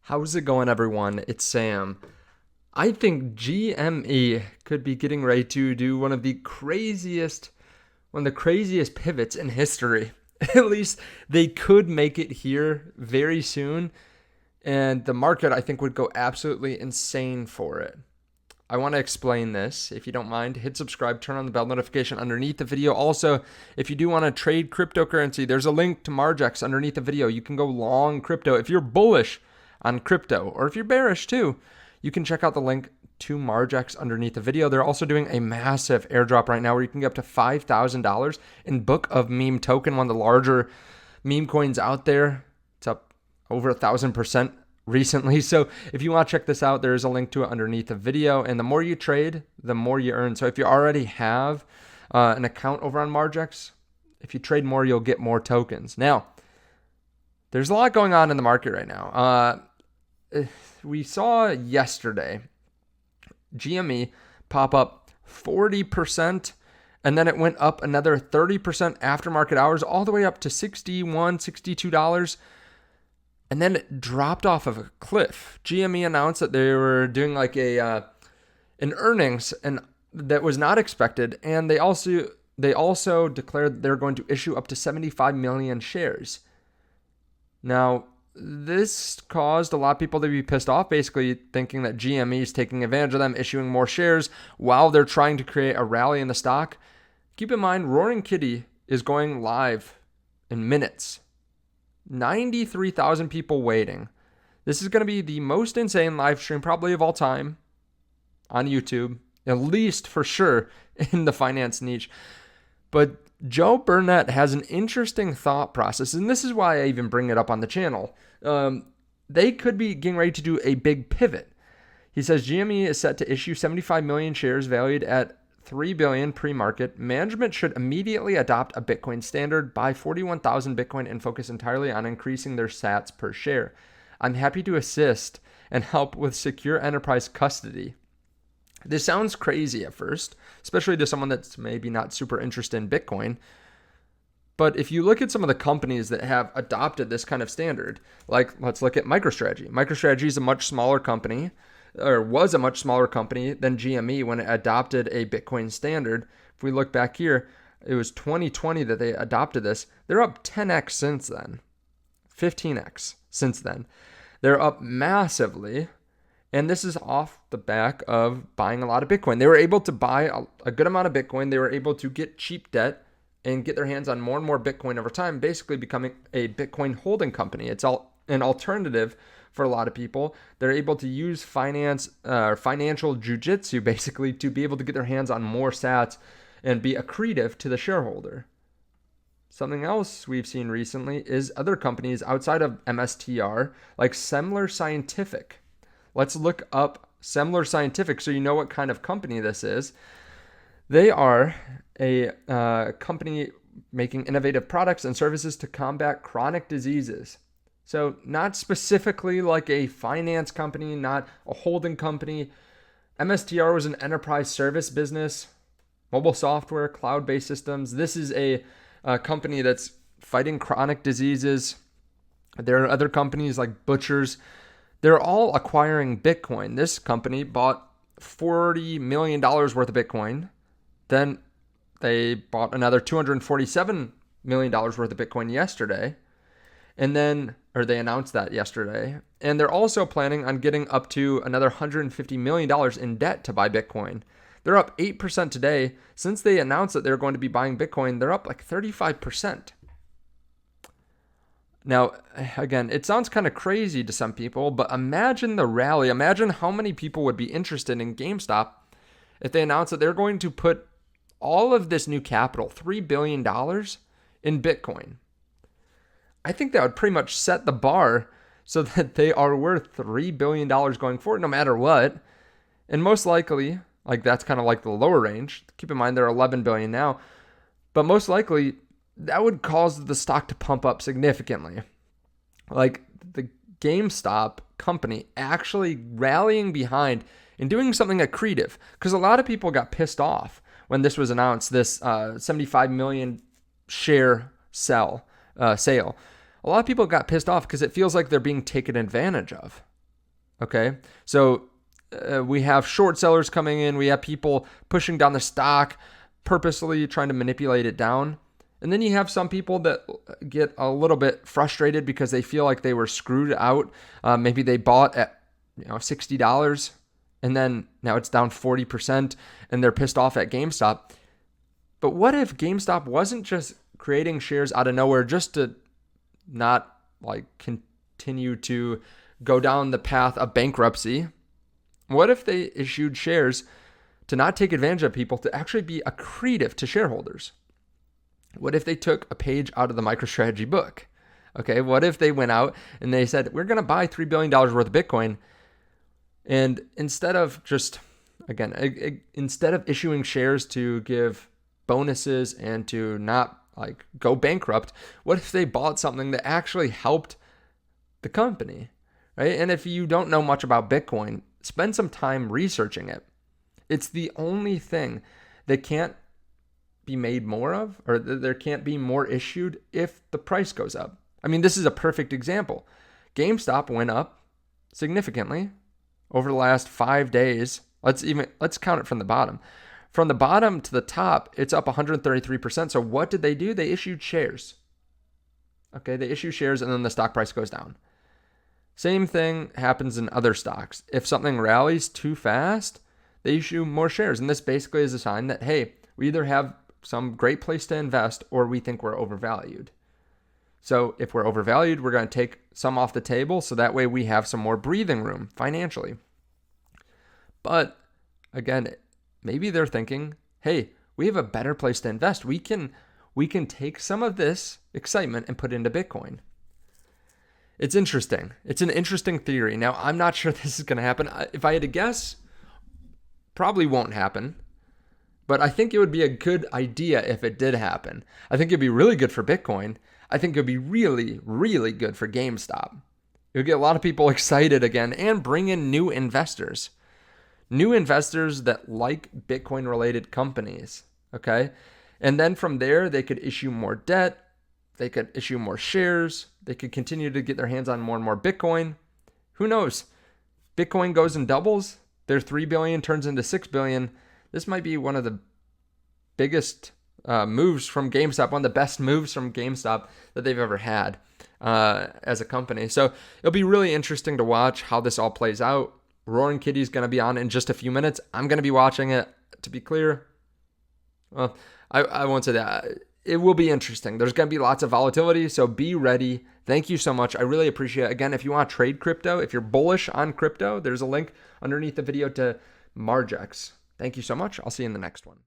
How's it going, everyone? It's Sam. I think GME could be getting ready to do one of the craziest pivots in history. At least they could make it here very soon, and the market, I think, would go absolutely insane for it. I want to explain this. If you don't mind, hit subscribe, turn on the bell notification underneath the video. Also, if you do want to trade cryptocurrency, there's a link to Margex underneath the video. You can go long crypto. If you're bullish on crypto, or if you're bearish too, you can check out the link to Margex underneath the video. They're also doing a massive airdrop right now where you can get up to $5,000 in Book of Meme token, one of the larger meme coins out there. It's up over 1,000% recently. So if you want to check this out, there's a link to it underneath the video. And the more you trade, the more you earn. So if you already have an account over on Margex, if you trade more, you'll get more tokens. Now, there's a lot going on in the market right now. We saw yesterday GME pop up 40%, and then it went up another 30% after market hours, all the way up to $61, $62. And then it dropped off of a cliff. GME announced that they were doing like an earnings, and that was not expected. And they also declared they're going to issue up to 75 million shares. Now, this caused a lot of people to be pissed off, basically thinking that GME is taking advantage of them, issuing more shares while they're trying to create a rally in the stock. Keep in mind, Roaring Kitty is going live in minutes. 93,000 people waiting. This is going to be the most insane live stream probably of all time on YouTube, at least for sure in the finance niche. But Joe Burnett has an interesting thought process, and this is why I even bring it up on the channel. They could be getting ready to do a big pivot. He says GME is set to issue 75 million shares valued at $3 billion pre-market. Management should immediately adopt a Bitcoin standard, buy 41,000 Bitcoin, and focus entirely on increasing their sats per share. I'm happy to assist and help with secure enterprise custody. This sounds crazy at first, especially to someone that's maybe not super interested in Bitcoin. But if you look at some of the companies that have adopted this kind of standard, like let's look at MicroStrategy. MicroStrategy is a much smaller company, or was a much smaller company than GME when it adopted a Bitcoin standard. If we look back here, it was 2020 that they adopted this. They're up 10x since then, 15x since then. They're up massively. And this is off the back of buying a lot of Bitcoin. They were able to buy a good amount of Bitcoin. They were able to get cheap debt and get their hands on more and more Bitcoin over time, basically becoming a Bitcoin holding company. It's an alternative for a lot of people. They're able to use financial jujitsu basically to be able to get their hands on more sats and be accretive to the shareholder. Something else we've seen recently is other companies outside of MSTR, like Semler Scientific. Let's look up Semler Scientific so you know what kind of company this is. They are a company making innovative products and services to combat chronic diseases. So not specifically like a finance company, not a holding company. MSTR was an enterprise service business, mobile software, cloud-based systems. This is a company that's fighting chronic diseases. There are other companies like Butchers. They're all acquiring Bitcoin. This company bought $40 million worth of Bitcoin. Then they bought another $247 million worth of Bitcoin yesterday. Or they announced that yesterday. And they're also planning on getting up to another $150 million in debt to buy Bitcoin. They're up 8% today. Since they announced that they're going to be buying Bitcoin, they're up like 35%. Now, again, it sounds kind of crazy to some people, but imagine the rally. Imagine how many people would be interested in Gamestop if they announced that they're going to put all of this new capital, $3 billion, in Bitcoin. I think that would pretty much set the bar so that they are worth $3 billion going forward, no matter what. And most likely, like that's kind of like the lower range. Keep in mind they're $11 billion now, but most likely that would cause the stock to pump up significantly. Like the GameStop company actually rallying behind and doing something accretive, because a lot of people got pissed off when this was announced, this 75 million share sale. A lot of people got pissed off because it feels like they're being taken advantage of. Okay, so we have short sellers coming in. We have people pushing down the stock, purposely trying to manipulate it down. And then you have some people that get a little bit frustrated because they feel like they were screwed out. Maybe they bought at $60 and then now it's down 40% and they're pissed off at GameStop. But what if GameStop wasn't just creating shares out of nowhere just to not like continue to go down the path of bankruptcy? What if they issued shares to not take advantage of people, to actually be accretive to shareholders? What if they took a page out of the MicroStrategy book? Okay, what if they went out and they said, we're going to buy $3 billion worth of Bitcoin, and instead of just, again, instead of issuing shares to give bonuses and to not like go bankrupt, what if they bought something that actually helped the company, right? And if you don't know much about Bitcoin, spend some time researching it. It's the only thing that can't be made more of, or there can't be more issued if the price goes up. I mean, this is a perfect example. GameStop went up significantly over the last 5 days. Let's count it from the bottom. From the bottom to the top, it's up 133%. So what did they do? They issued shares. Okay, they issue shares and then the stock price goes down. Same thing happens in other stocks. If something rallies too fast, they issue more shares. And this basically is a sign that, hey, we either have some great place to invest or we think we're overvalued. So if we're overvalued, we're going to take some off the table so that way we have some more breathing room financially. But again, maybe they're thinking, hey, we have a better place to invest. We can take some of this excitement and put it into Bitcoin. It's interesting. It's an interesting theory. Now, I'm not sure this is going to happen. If I had to guess, probably won't happen. But I think it would be a good idea if it did happen. I think it'd be really good for Bitcoin. I think it'd be really, really good for GameStop. It would get a lot of people excited again and bring in new investors. New investors that like Bitcoin-related companies, okay? And then from there, they could issue more debt. They could issue more shares. They could continue to get their hands on more and more Bitcoin. Who knows? Bitcoin goes and doubles. Their $3 billion turns into $6 billion. This might be one of the biggest moves from GameStop, one of the best moves from GameStop that they've ever had as a company. So it'll be really interesting to watch how this all plays out. Roaring Kitty's going to be on in just a few minutes. I'm going to be watching it. To be clear, well, I won't say that. It will be interesting. There's going to be lots of volatility, so be ready. Thank you so much. I really appreciate it. Again, if you want to trade crypto, if you're bullish on crypto, there's a link underneath the video to Margex. Thank you so much. I'll see you in the next one.